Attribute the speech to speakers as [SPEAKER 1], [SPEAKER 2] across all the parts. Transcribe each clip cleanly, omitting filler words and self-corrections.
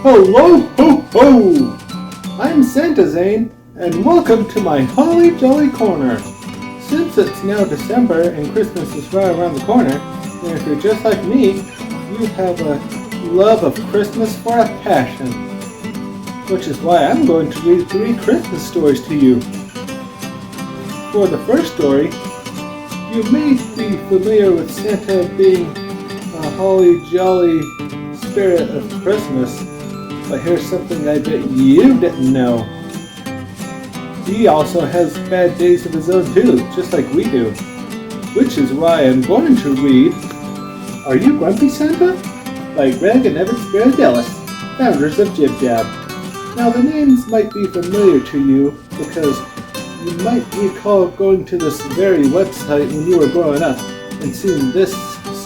[SPEAKER 1] Hello, ho, ho! I'm Santa Zhane, and welcome to my Holly Jolly Corner. Since it's now December and Christmas is right around the corner, and if you're just like me, you have a love of Christmas for a passion. Which is why I'm going to read 3 Christmas stories to you. For the first story, you may be familiar with Santa being a holly jolly spirit of Christmas, but here's something I bet you didn't know. He also has bad days of his own too, just like we do. Which is why I'm going to read Are You Grumpy, Santa? By Greg and Evan Spiridelis, founders of Jib Jab. Now the names might be familiar to you because you might recall going to this very website when you were growing up and seeing this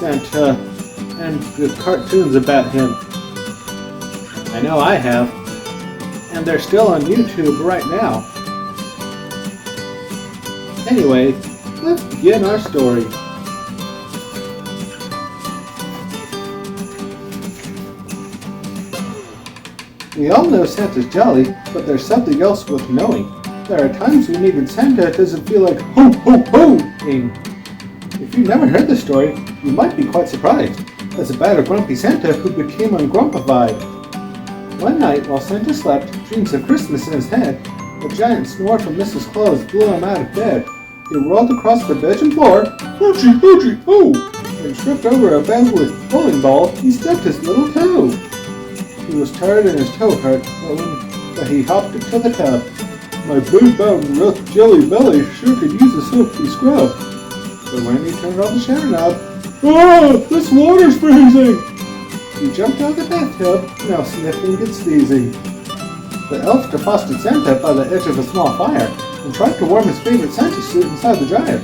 [SPEAKER 1] Santa and the cartoons about him. I know I have, and they're still on YouTube right now. Anyway, let's begin our story. We all know Santa's jolly, but there's something else worth knowing. There are times when even Santa doesn't feel like ho ho ho-ing. If you've never heard the story, you might be quite surprised. It's about a grumpy Santa who became ungrumpified. One night, while Santa slept, dreams of Christmas in his head, a giant snore from Mrs. Claus blew him out of bed. He rolled across the bedroom floor, hoochie hoochie hoo, and tripped over a bag with bowling ball and stubbed his little toe. He was tired and his toe hurt, but he hopped into the tub. My blue-bound rough jelly belly sure could use a soapy scrub. But when he turned on the shower knob, this water's freezing! He jumped out of the bathtub, now sniffling and sneezing. The elf defrosted Santa by the edge of a small fire and tried to warm his favorite Santa suit inside the dryer.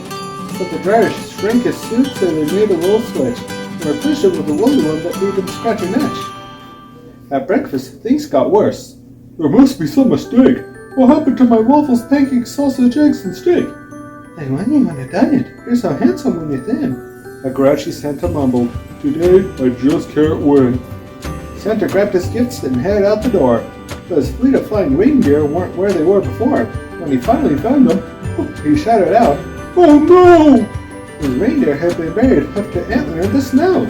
[SPEAKER 1] But the dryer shrank his suit so they made a little switch and replaced it with a woolly one that made him scratch an itch. At breakfast, things got worse. There must be some mistake. What happened to my waffles, pancakes, sausage, eggs, and steak? Like when you're on a diet, you're so handsome when you're thin. A grouchy Santa mumbled, Today, I just can't win. Santa grabbed his gifts and headed out the door. But his fleet of flying reindeer weren't where they were before. When he finally found them, he shouted out, Oh no! His reindeer had been buried hook to antler in the snow.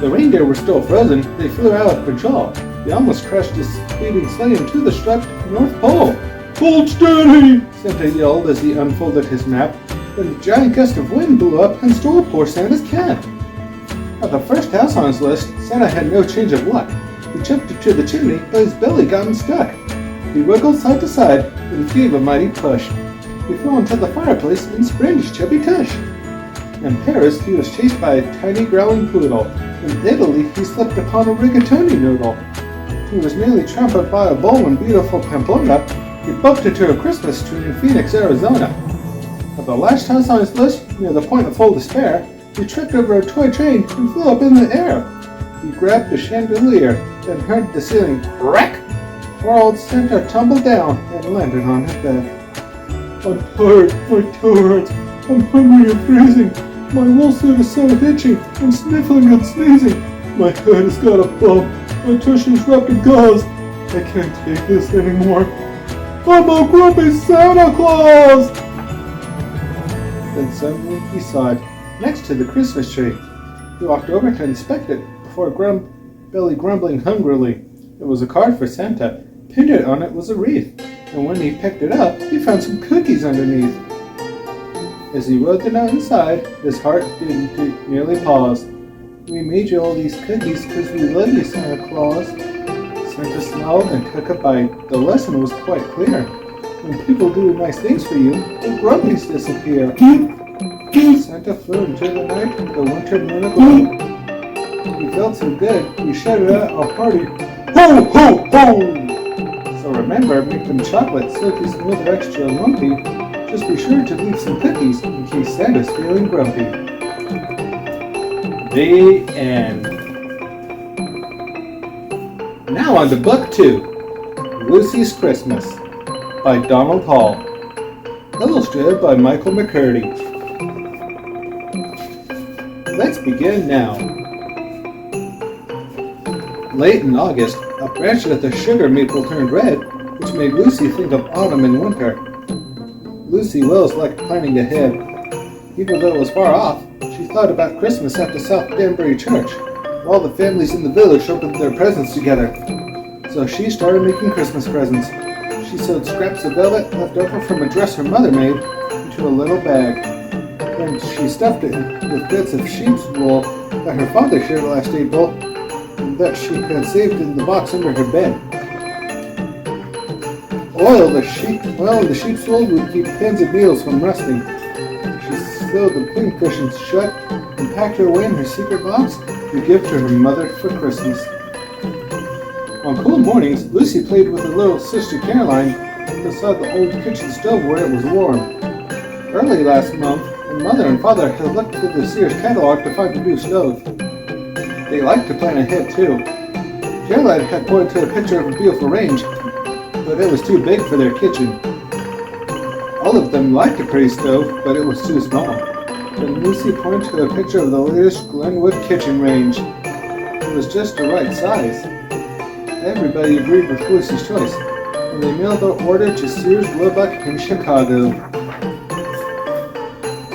[SPEAKER 1] The reindeer were still frozen. They flew out of control. They almost crashed his speeding sleigh into the striped North Pole. Hold steady! Santa yelled as he unfolded his map. Then a giant gust of wind blew up and stole poor Santa's cat. At the first house on his list, Santa had no change of luck. He jumped into the chimney, but his belly got stuck. He wiggled side to side and gave a mighty push. He flew into the fireplace and sprained his chubby tush. In Paris, he was chased by a tiny growling poodle. In Italy, he slipped upon a rigatoni noodle. He was nearly trampled by a bull in beautiful Pamplona. He bumped into a Christmas tree in Phoenix, Arizona. At the last house on his list, near the point of full despair, he tripped over a toy train and flew up in the air. He grabbed a chandelier, then heard the ceiling crack. Poor old Santa tumbled down and landed on his bed. I'm tired, my toe hurts, I'm hungry and freezing. My wool suit is so itchy, I'm sniffling and sneezing. My head has got a bump, my tush is wrapped in gauze. I can't take this anymore. I'm a grumpy Santa Claus! Then suddenly he sighed, next to the Christmas tree. He walked over to inspect it before belly grumbling hungrily. It was a card for Santa. Pinned on it was a wreath, and when he picked it up, he found some cookies underneath. As he wrote the note inside, his heart didn't nearly pause. We made you all these cookies because we love you, Santa Claus. Santa smiled and took a bite. The lesson was quite clear. When people do nice things for you, the grumpies disappear. Santa flew into the night, the winter moon aglow. He felt so good, he shouted out a hearty, Ho, ho, ho! So remember, make them chocolate, silky smooth, or extra lumpy. Just be sure to leave some cookies in case Santa's feeling grumpy. The end. Now on to Book 2, Lucy's Christmas, by Donald Hall. Illustrated by Michael McCurdy. Let's begin now. Late in August, a branch of the sugar maple turned red, which made Lucy think of autumn and winter. Lucy Wells liked planning ahead. Even though it was far off, she thought about Christmas at the South Danbury Church, where all the families in the village opened their presents together. So she started making Christmas presents. She sewed scraps of velvet left over from a dress her mother made into a little bag. Then she stuffed it with bits of sheep's wool that her father shared last April and that she had saved in the box under her bed. Oil in the sheep's wool would keep pins and needles from rusting. She sewed the pin cushions shut and packed her away in her secret box to give to her mother for Christmas. On cool mornings, Lucy played with her little sister Caroline beside the old kitchen stove where it was warm. Early last month, her mother and father had looked through the Sears catalog to find a new stove. They liked to plan ahead too. Caroline had pointed to a picture of a beautiful range, but it was too big for their kitchen. All of them liked a pretty stove, but it was too small. Then Lucy pointed to a picture of the latest Glenwood kitchen range. It was just the right size. Everybody agreed with Lucy's choice, and they mailed their order to Sears Roebuck in Chicago.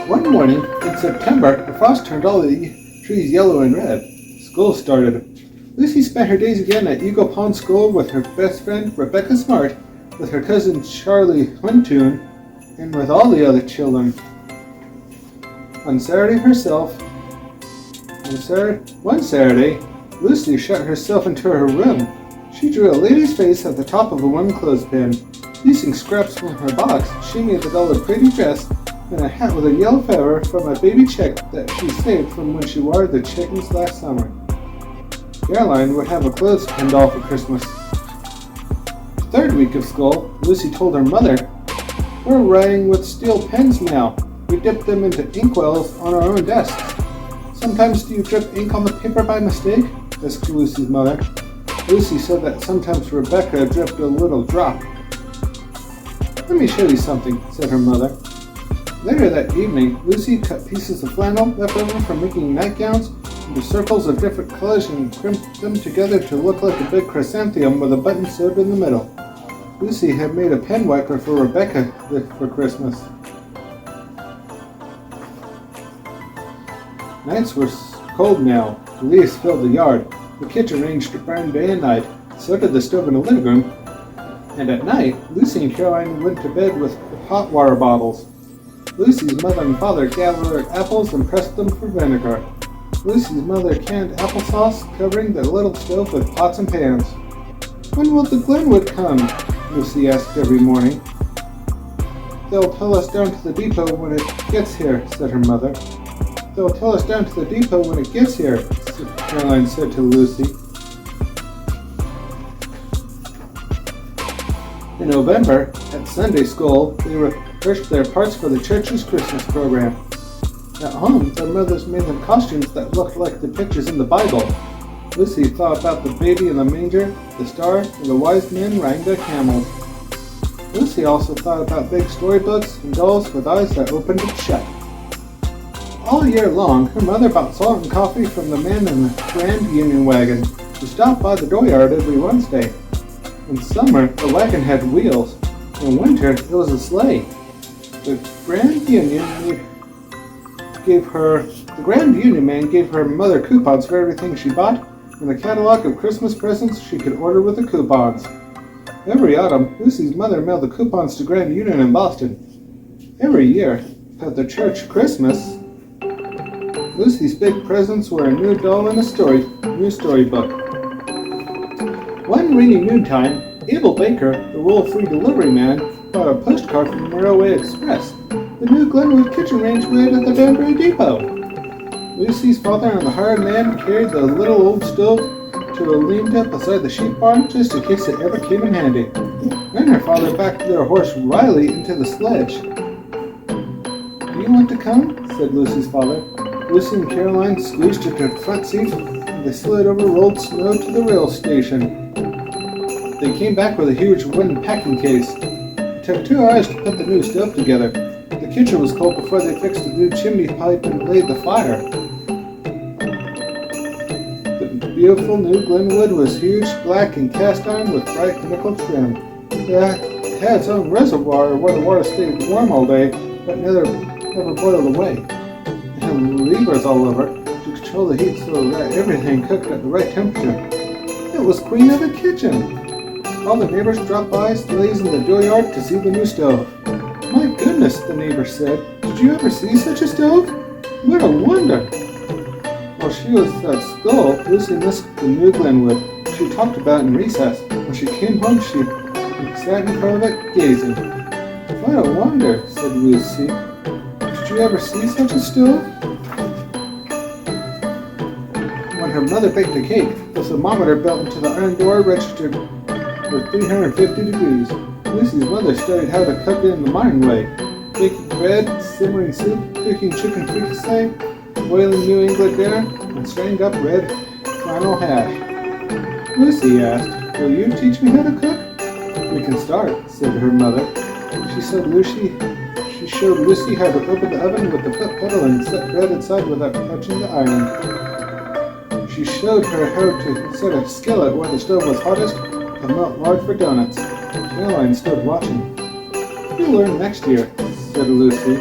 [SPEAKER 1] One morning in September, the frost turned all the trees yellow and red. School started. Lucy spent her days again at Eagle Pond School with her best friend Rebecca Smart, with her cousin Charlie Huntoon, and with all the other children. One Saturday, Lucy shut herself into her room. She drew a lady's face at the top of a wooden clothespin. Using scraps from her box, she made the doll a pretty dress and a hat with a yellow feather from a baby chick that she saved from when she watered the chickens last summer. Caroline would have a clothespin doll for Christmas. The third week of school, Lucy told her mother, "We're writing with steel pens now. We dip them into inkwells on our own desks." "Sometimes do you drip ink on the paper by mistake?" asked Lucy's mother. Lucy said that sometimes Rebecca dripped a little drop. "Let me show you something," said her mother. Later that evening, Lucy cut pieces of flannel left over from making nightgowns into circles of different colors and crimped them together to look like a big chrysanthemum with a button sewed in the middle. Lucy had made a pen wiper for Rebecca for Christmas. Nights were cold now. The leaves filled the yard. The kitchen range burned day and night. So did the stove in the living room. And at night, Lucy and Caroline went to bed with hot water bottles. Lucy's mother and father gathered apples and pressed them for vinegar. Lucy's mother canned applesauce, covering the little stove with pots and pans. "When will the Glenwood come?" Lucy asked every morning. "They'll tell us down to the depot when it gets here," said her mother. "They'll tell us down to the depot when it gets here," Caroline said to Lucy. In November, at Sunday school, they rehearsed their parts for the church's Christmas program. At home, their mothers made them costumes that looked like the pictures in the Bible. Lucy thought about the baby in the manger, the star, and the wise men riding their camels. Lucy also thought about big storybooks and dolls with eyes that opened and shut. All year long, her mother bought salt and coffee from the man in the Grand Union wagon, who stopped by the dooryard every Wednesday. In summer, the wagon had wheels. In winter, it was a sleigh. The Grand Union man gave her mother coupons for everything she bought, and a catalog of Christmas presents she could order with the coupons. Every autumn, Lucy's mother mailed the coupons to Grand Union in Boston. Every year, at the church Christmas, Lucy's big presents were a new doll and a new storybook. One rainy noontime, Abel Baker, the rural-free delivery man, brought a postcard from Railway Express. The new Glenwood kitchen range waited at the Danbury Depot. Lucy's father and the hired man carried the little old stove to a lean up beside the sheep barn just in case it ever came in handy. Then her father backed their horse Riley into the sledge. "Do you want to come?" said Lucy's father. Lucy and Caroline squeezed into the front seat and they slid over rolled snow to the rail station. They came back with a huge wooden packing case. It took 2 hours to put the new stove together. The kitchen was cold before they fixed the new chimney pipe and laid the fire. beautiful new Glenwood was huge, black, and cast iron with bright nickel trim. It had its own reservoir where the water stayed warm all day, but never boiled away. It had levers all over to control the heat so that everything cooked at the right temperature. It was queen of the kitchen. All the neighbors dropped by, slaves in the dooryard to see the new stove. My goodness, the neighbor said. Did you ever see such a stove? What a wonder! While she was at school, Lucy missed the new Glenwood she talked about in recess. When she came home, she sat in front of it, gazing. What a wonder, said Lucy. Did you ever see such a stove? When her mother baked a cake, the thermometer built into the iron door registered for 350 degrees. Lucy's mother studied how to cook it in the modern way, baking bread, simmering soup, cooking chicken fricassee, boiling New England dinner, and straining up red flannel hash. Lucy asked, will you teach me how to cook? We can start, said her mother. She showed Lucy how to open the oven with the foot pedal and set bread inside without touching the iron. She showed her how to set a skillet where the stove was hottest to melt lard for donuts. Caroline stood watching. You'll learn next year, said Lucy.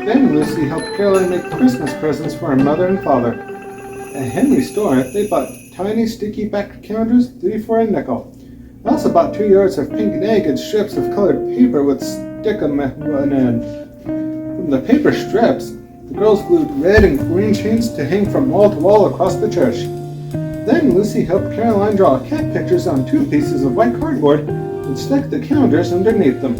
[SPEAKER 1] Then Lucy helped Caroline make Christmas presents for her mother and father. At Henry's store, they bought tiny sticky back calendars, 3 for a nickel. They also bought 2 yards of pink and egg and strips of colored paper with stick-em at one end. From the paper strips, the girls glued red and green chains to hang from wall to wall across the church. Then Lucy helped Caroline draw cat pictures on 2 pieces of white cardboard and stuck the calendars underneath them.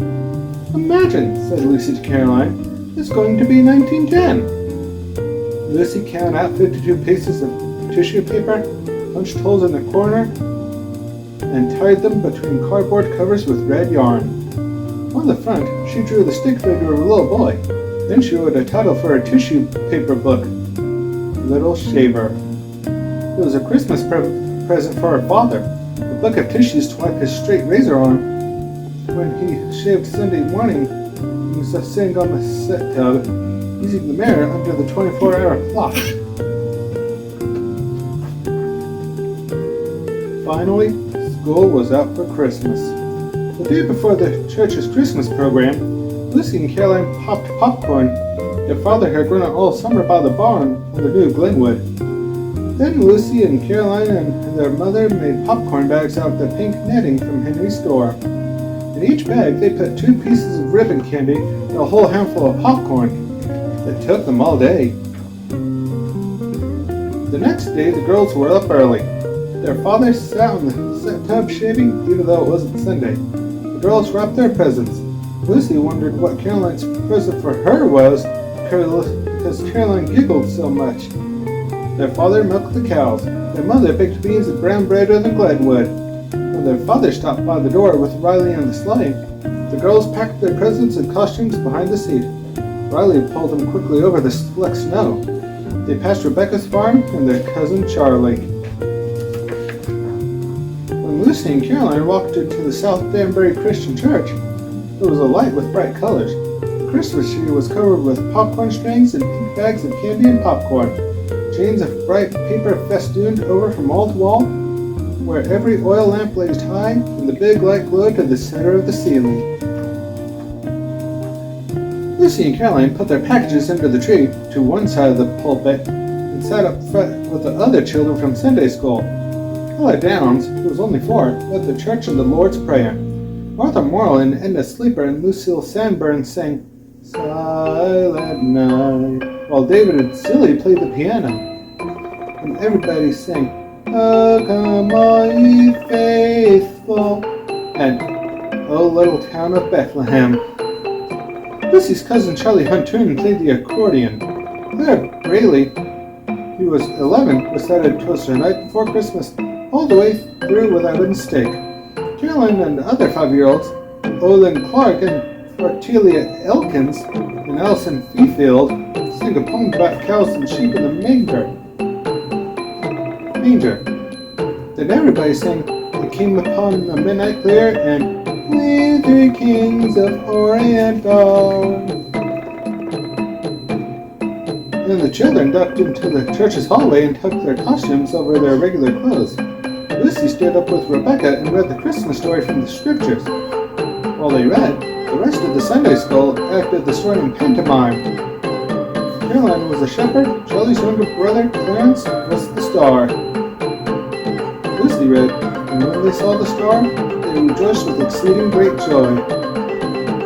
[SPEAKER 1] Imagine, said Lucy to Caroline, it's going to be 1910. Lucy counted out 52 pieces of tissue paper, punched holes in the corner, and tied them between cardboard covers with red yarn. On the front, she drew the stick figure of a little boy. Then she wrote a title for her tissue paper book, Little Shaver. It was a Christmas present for her father, a book of tissues to wipe his straight razor on. When he shaved Sunday morning, he was sitting on the set tub, using the mirror under the 24-hour clock. Finally, school was out for Christmas. The day before the church's Christmas program, Lucy and Caroline popped popcorn their father had grown it all summer by the barn on the new Glenwood. Then Lucy and Caroline and their mother made popcorn bags out of the pink netting from Henry's store. In each bag, they put 2 pieces of ribbon candy and a whole handful of popcorn. It took them all day. The next day, the girls were up early. Their father sat on the set tub shaving, even though it wasn't Sunday. The girls wrapped their presents. Lucy wondered what Caroline's present for her was, because Caroline giggled so much. Their father milked the cows. Their mother baked beans and brown bread in the Glenwood. When their father stopped by the door with Riley and the sleigh, the girls packed their presents and costumes behind the seat. Riley pulled them quickly over the slick snow. They passed Rebecca's farm and their cousin Charlie. When Lucy and Caroline walked into the South Danbury Christian Church, it was alight with bright colors. The Christmas tree was covered with popcorn strings and pink bags of candy and popcorn. Chains of bright paper festooned over from wall to wall, where every oil lamp blazed high and the big light glowed to the center of the ceiling. Lucy and Caroline put their packages under the tree to one side of the pulpit and sat up front with the other children from Sunday school. Ella Downs, who was only 4, led the church in the Lord's Prayer. Martha Moreland and Edna Sleeper and Lucille Sanborn sang Silent Night, while David and Silly played the piano. And everybody sang, Oh, come all ye faithful, and O little town of Bethlehem. Lucy's cousin Charlie Huntoon played the accordion. Claire Braley, who was 11, recited Toast the Night Before Christmas all the way through without a mistake. Caroline and the other 5-year-olds, Olin Clark and Fortelia Elkins and Allison Fifield, sang a poem about cows and sheep in the manger. Then everybody sang It Came Upon the Midnight Clear and We 3 Kings of Orient are. Then the children ducked into the church's hallway and tucked their costumes over their regular clothes. Lucy stood up with Rebecca and read the Christmas story from the scriptures. While they read, the rest of the Sunday school acted the story in pantomime. Caroline was the shepherd, Charlie's younger brother, Clarence, was the star. Lucy read, and when they saw the star, they rejoiced with exceeding great joy.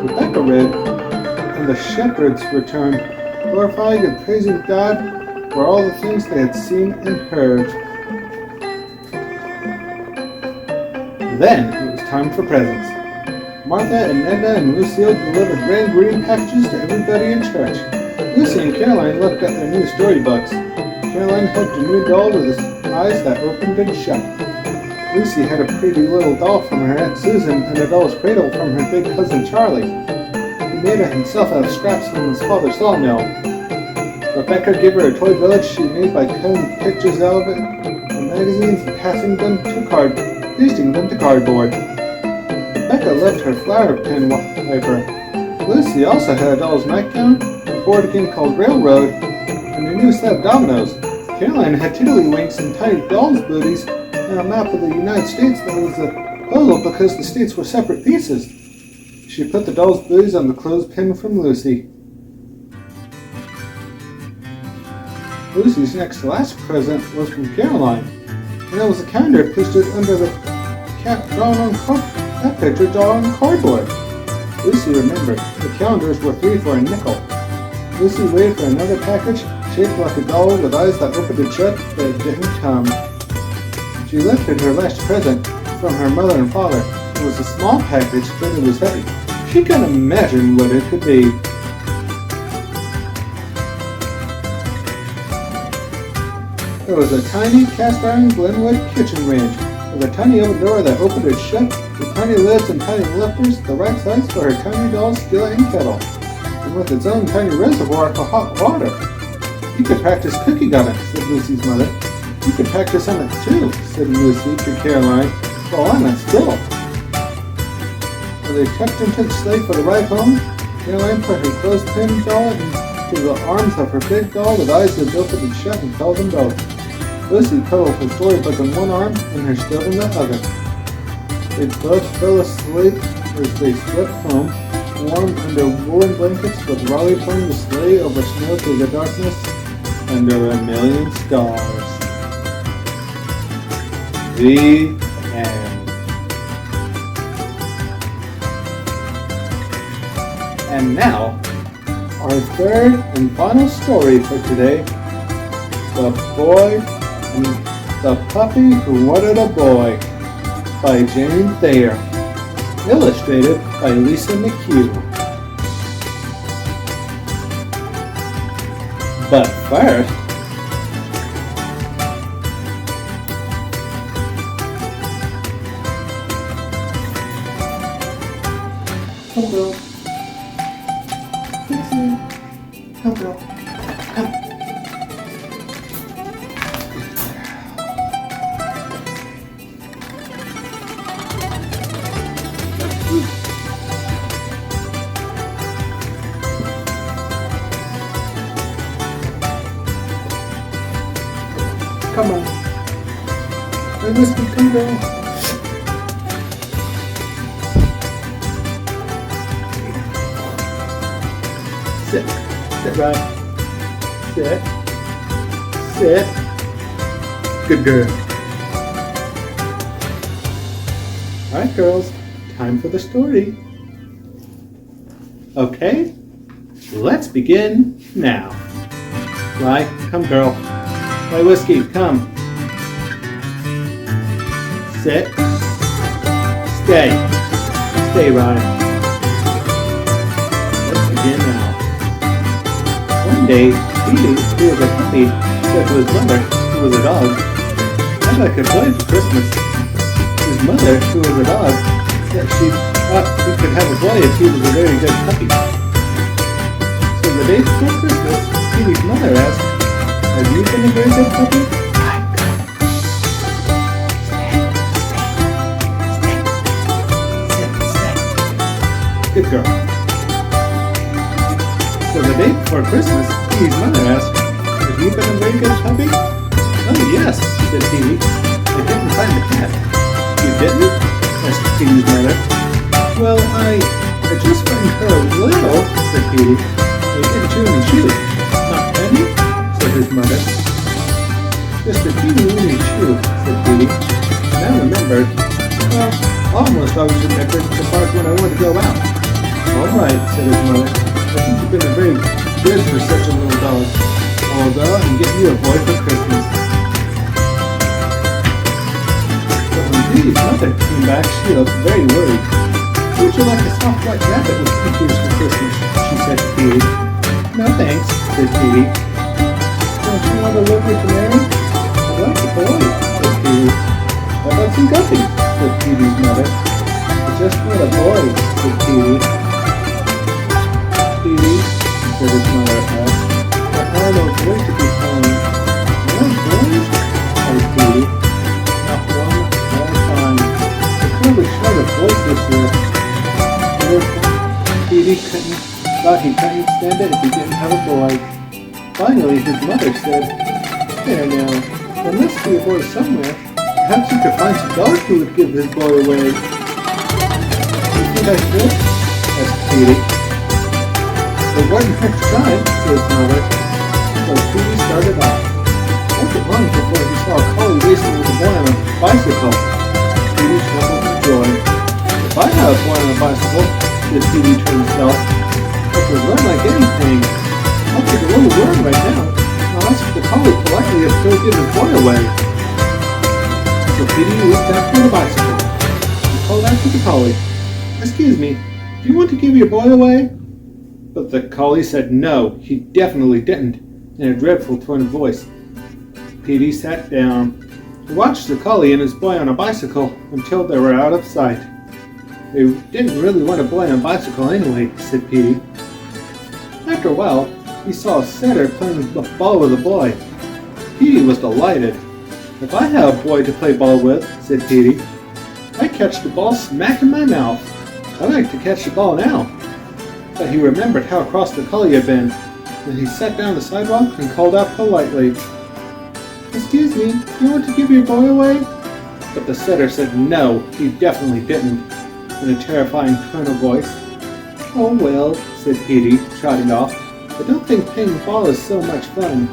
[SPEAKER 1] Rebecca read, and the shepherds returned, glorifying and praising God for all the things they had seen and heard. Then it was time for presents. Martha and Edna and Lucille delivered red and green packages to everybody in church. Lucy and Caroline looked at their new storybooks. Caroline hugged a new doll with eyes that opened and shut. Lucy had a pretty little doll from her Aunt Susan and a doll's cradle from her big cousin Charlie. He made it himself out of scraps from his father's sawmill. Rebecca gave her a toy village she made by cutting pictures out of it from magazines and pasting them to cardboard. Rebecca loved her flower pen wiper. Lucy also had a doll's nightgown, a board game called Railroad, and a new set of dominoes. Caroline had tiddlywinks and tiny doll's booties and a map of the United States that was a puzzle because the states were separate pieces. She put the doll's booties on the clothespin from Lucy. Lucy's next to last present was from Caroline, and it was a calendar pasted under the cat drawn on that picture drawn on cardboard. Lucy remembered the calendars were 3 for a nickel. Lucy waited for another package shaped like a doll with eyes that opened and shut, but it didn't come. She lifted her last present from her mother and father. It was a small package, but it was heavy. She couldn't imagine what it could be. There was a tiny cast-iron Glenwood kitchen range with a tiny oven door that opened and shut, with tiny lids and tiny lifters, the right size for her tiny doll's skillet and kettle, and with its own tiny reservoir for hot water. "You could practice cooking on it," said Lucy's mother. "You could practice on it too," said Lucy to Caroline, "while I'm at school." As they tucked into the sleigh for the ride home, Caroline put her clothespin doll into the arms of her big doll with eyes that opened and shut and held them both. Lucy cuddled her storybook in one arm and her stove in the other. They both fell asleep as they slipped home, warm under woolen blankets with Raleigh pulling the sleigh over snow through the darkness under a million stars. The end. And now, our third and final story for today, The Boy and the Puppy Who Wanted a Boy, by Zhane Thayer, illustrated by Lisa McHugh. But first, come girl, Dixie, come girl, come. Come on. Hey, Whiskey, come girl. Sit. Sit right. Sit. Sit. Good girl. Alright, girls. Time for the story. Okay? Let's begin now. Right, come girl. Hey, Whiskey, come. Sit. Stay. Stay, Ryan. Let's begin now. One day, Petey, who was a puppy, said to his mother, who was a dog, "I'd like a toy for Christmas." His mother, who was a dog, said she thought he could have a toy if he was a very good puppy. So the day before Christmas, Petey's mother asked, "Have you been a very good puppy?" Stay. Good girl. So the day before Christmas, Petey's mother asked, very good puppy? Oh yes, said Petey. I didn't find the cat. You didn't? Asked Petey's mother. Well, I just found her a little, said Petey. I didn't chew any shoe. Not any? Said his mother. Just a teeny weeny chew, said Petey. And I remembered, well, almost always remembered the part when I wanted to go out. All right, said his mother. I think you've been very good for such a little dog. I'll go out and get you a boy for Christmas. But when Petey's mother came back, she looked very worried. Would you like a soft white rabbit with pictures for Christmas? She said to Petey. No thanks, said Petey. Don't you want a lovely canary? I'd like a boy, said Petey. How about some guppies? Said Petey's mother. I just want a boy, said Petey. Petey, said his mother asked, there are no boys to be found. No boys? Cried Petey. Not one, all fine. I clearly short of boys this year. Petey thought he couldn't stand it if he didn't have a boy. Finally, his mother said, there now, there must be a boy somewhere. Perhaps you could find some dog who would give his boy away. You think I should? Asked Petey. It wouldn't hurt to try, said his mother. So Petey started off. It wasn't long before he saw a collie racing with a boy on a bicycle. Petey trembled with joy. If I had a boy on a bicycle, said Petey to himself, I could run like anything. I'll take a little run right now. I'll ask the collie politely if he'll give his boy away. So Petey looked after the bicycle. He called out to the collie, excuse me, do you want to give your boy away? But the collie said no, he definitely didn't, in a dreadful tone of voice. Petey sat down. He watched the collie and his boy on a bicycle until they were out of sight. They didn't really want a boy on a bicycle anyway, said Petey. After a while, he saw a setter playing ball with a boy. Petey was delighted. If I had a boy to play ball with, said Petey, I'd catch the ball smack in my mouth. I'd like to catch the ball now. But he remembered how cross the collie had been, and he sat down on the sidewalk and called out politely, excuse me, do you want to give your boy away? But the setter said no, he definitely didn't, in a terrifying tone of voice. Oh well, said Petey, trotting off. I don't think playing ball is so much fun.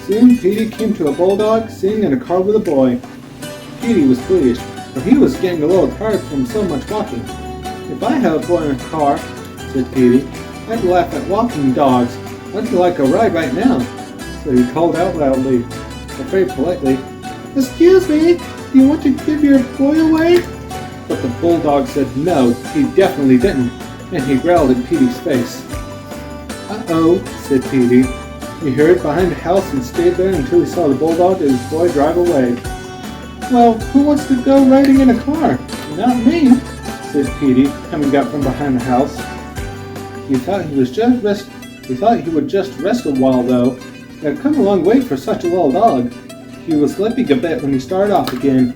[SPEAKER 1] Soon Petey came to a bulldog sitting in a car with a boy. Petey was pleased, but he was getting a little tired from so much walking. If I had a boy in a car, said Petey, I'd laugh at walking dogs. I'd like a ride right now. So he called out loudly, but very politely, excuse me, do you want to give your boy away? But the bulldog said no, he definitely didn't, and he growled in Petey's face. Uh-oh, said Petey. He hurried behind the house and stayed there until he saw the bulldog and his boy drive away. Well, who wants to go riding in a car? Not me, said Petey, coming up from behind the house. He thought he would just rest a while, though. He had come a long way for such a little dog. He was limping a bit when he started off again.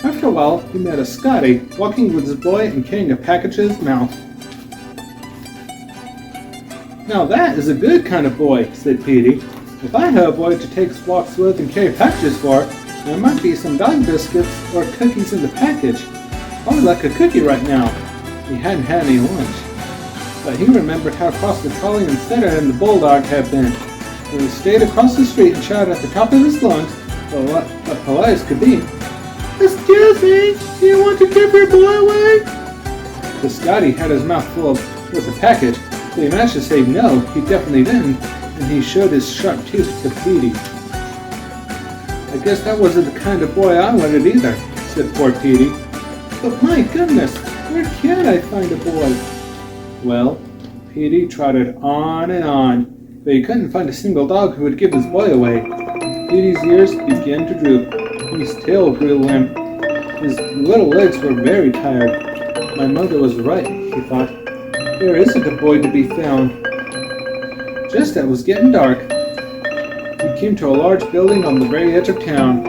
[SPEAKER 1] After a while, he met a Scotty, walking with his boy and carrying a package in his mouth. Now that is a good kind of boy, said Petey. If I had a boy to take walks with and carry packages for, there might be some dog biscuits or cookies in the package. I would like a cookie right now. He hadn't had any lunch. But he remembered how cross the collie and setter and the bulldog had been. And he stayed across the street and shouted at the top of his lungs, but polite as could be, excuse me, do you want to give your boy away? The Scotty had his mouth full with the package, so he managed to say no, he definitely didn't, and he showed his sharp teeth to Petey. I guess that wasn't the kind of boy I wanted either, said poor Petey. But my goodness, where can I find a boy? Well, Petey trotted on and on, but he couldn't find a single dog who would give his boy away. Petey's ears began to droop. His tail grew limp. His little legs were very tired. My mother was right, he thought. There isn't a boy to be found. Just as it was getting dark, he came to a large building on the very edge of town.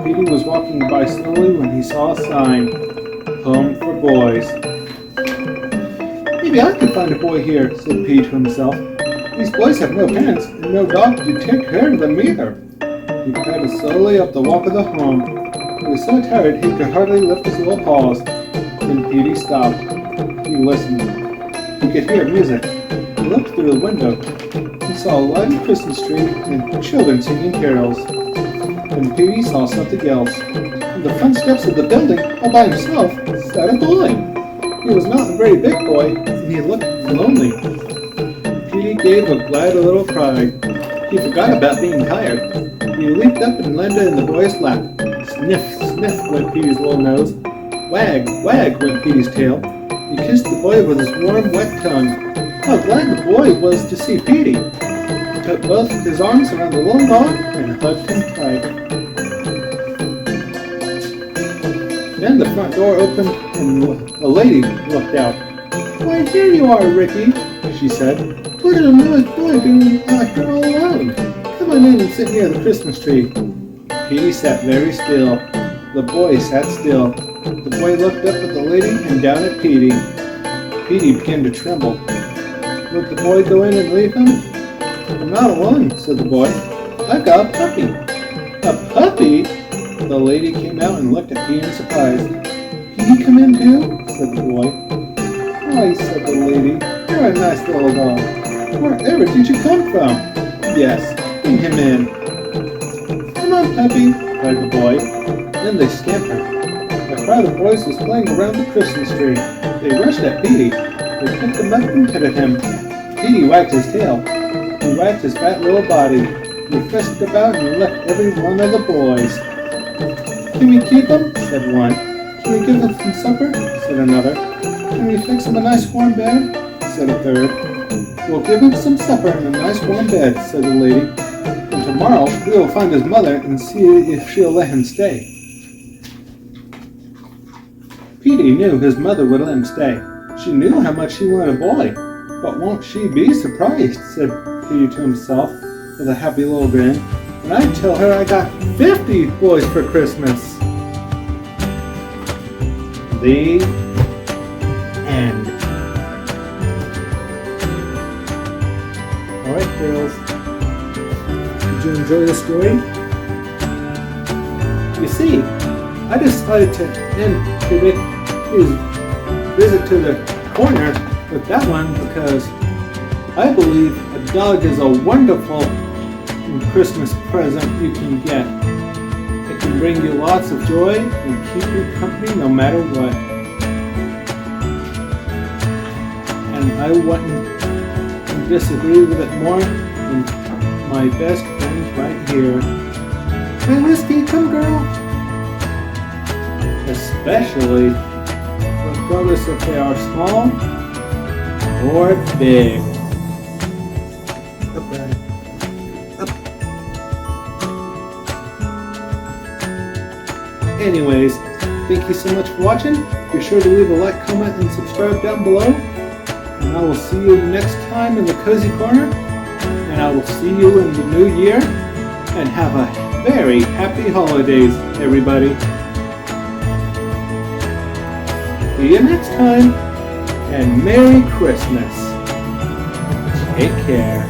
[SPEAKER 1] Petey was walking by slowly when he saw a sign, Home for Boys. Maybe I can find a boy here, said Petey to himself. These boys have no parents and no dog to take care of them either. He padded slowly up the walk of the home. He was so tired he could hardly lift his little paws. Then Petey stopped. He listened. He could hear music. He looked through the window. He saw a lighted Christmas tree and children singing carols. Then Petey saw something else. On the front steps of the building, all by himself, sat a boy. He was not a very big boy, and he looked lonely. Petey gave a glad little cry. He forgot about being tired. He leaped up and landed in the boy's lap. Sniff, sniff went Petey's little nose. Wag, wag went Petey's tail. He kissed the boy with his warm, wet tongue. How glad the boy was to see Petey. He put both his arms around the little dog and hugged him tight. Then the front door opened and a lady looked out. "Why, here you are, Ricky," she said. "What is a little boy doing out here all alone? Come on in and sit near the Christmas tree." Petey sat very still. The boy sat still. The boy looked up at the lady and down at Petey. Petey began to tremble. Would the boy go in and leave him? "I'm not alone," said the boy. "I've got a puppy." "A puppy?" The lady came out and looked at Petey in surprise. "Can he come in too?" said the boy. "Why," said the lady, "you're a nice little dog. Wherever did you come from?" "Yes, bring him in." "Come on, puppy," cried the boy. Then they scampered. A crowd of boys was playing around the Christmas tree. They rushed at Petey. They picked him up and petted him. Petey wagged his tail. He wagged his fat little body. He frisked about and licked every one of the boys. "Can we keep him?" said one. "Can we give him some supper?" said another. "Can we fix him a nice warm bed?" said a third. "We'll give him some supper and a nice warm bed," said the lady. "And tomorrow we will find his mother and see if she'll let him stay." Petey knew his mother would let him stay. She knew how much he wanted a boy. "But won't she be surprised?" said Petey to himself with a happy little grin. "When I tell her I got 50 boys for Christmas." The end. Alright, girls. Did you enjoy the story? You see, I decided to end his visit to the corner with that one because I believe a dog is a wonderful Christmas present you can get. It can bring you lots of joy and keep you company no matter what. And I wouldn't disagree with it more than my best friends right here. "Hey, Whiskey, come girl." Especially regardless if they are small or big. Anyways, thank you so much for watching. Be sure to leave a like, comment, and subscribe down below. And I will see you next time in the Cozy Corner. And I will see you in the new year. And have a very happy holidays, everybody. See you next time. And Merry Christmas. Take care.